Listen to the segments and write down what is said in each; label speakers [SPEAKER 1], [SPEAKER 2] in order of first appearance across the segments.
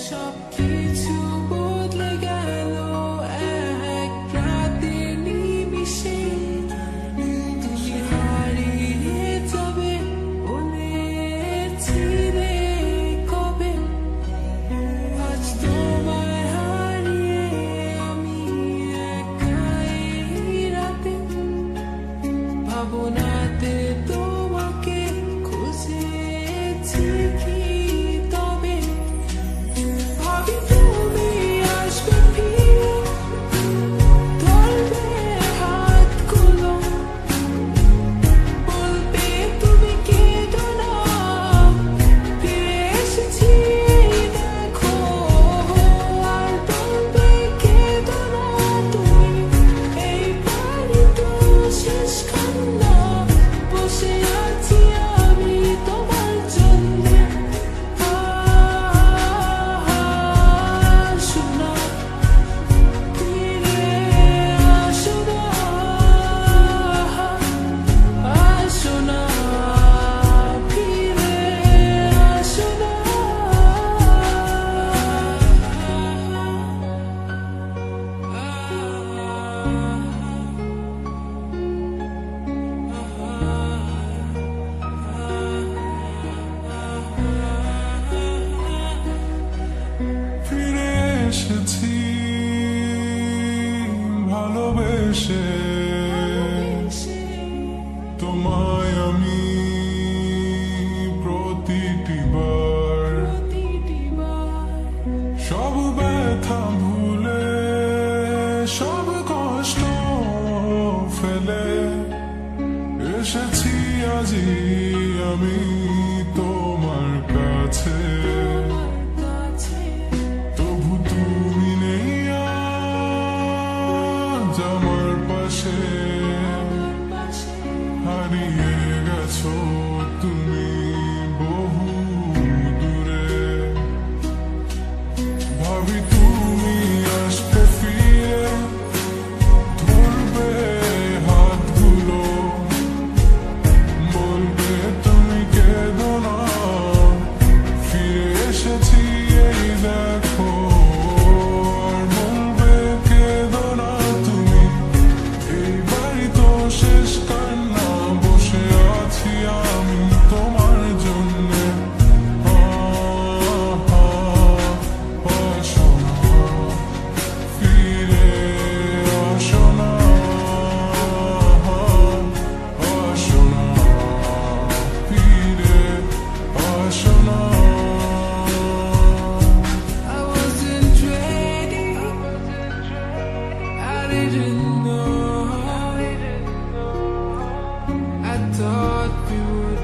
[SPEAKER 1] সবকিছু বদলে গেল এক রাতের নিমিষে। তুমি হারিয়ে যাবে বলেছিলে কবে, আজ তোমায় হারিয়ে আমি একা এই রাতে। ভাবনাতে তোমাকে খুঁজেছি কি তবে, ভাবি তুমি আসবে ফিরে, ধরবে হাতগুলো, বলবে তুমি কেঁদো না, ফিরে এসেছি দেখো। আর বলবে কেঁদো না তুমি, এইবারই তো শেষ কান্না। বসে আছি আমি তোমার জন্যে, আসো না, ফিরে আসো না, আসো না, ফিরে আসো না।
[SPEAKER 2] ফিরে এসেছি ভালোবেসে, তোমায় আমি প্রতিটি বার সব ব্যথা ভুলে, সব কষ্ট ফেলে এসেছি আজি আমি তোমার কাছে। তবু তুমি নেই আজ আমার পাশে, হারিয়ে গেছো তুমি বহু দূরে। ভাবি তুমি আসবে ফিরে, ধরবে হাতগুলো, বলবে তুমি কেঁদো না, ফিরে এসেছি এই দেখো। আর বলবে কেঁদো না তুমি, এইবারই তো শেষ কান্না। বসে আছি আমি তোমার জন্যে, আসো না, ফিরে আসো না, আসো না, ফিরে আসো না।
[SPEAKER 1] I wasn't ready, I didn't know. I thought we would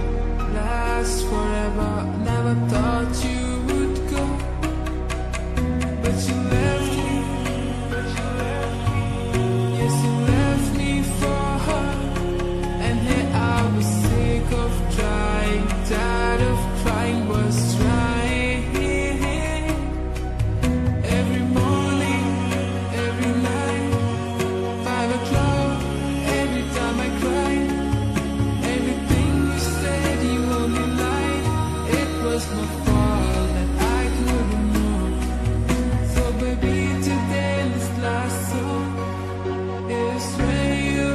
[SPEAKER 1] last forever, never thought you would go. But you left me, yes you left me for her. And here I was sick of trying, tired of trying, was trying. Every morning, every night, 5 o'clock, every time I cried. Everything you said you only lied. It was my fault that I couldn't know. So baby today this last song is where you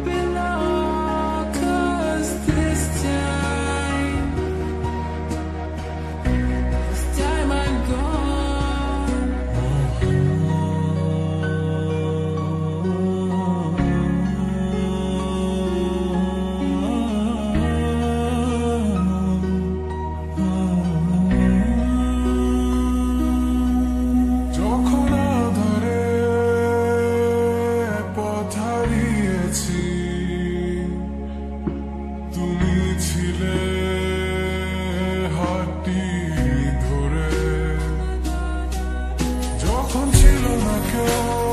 [SPEAKER 1] belong. 'Cause this time I'm gone.
[SPEAKER 2] যখন আধারে পথ হারিয়েছি, তুমি ছিলে হাতটি ধরে। যখন ছিল না কেউ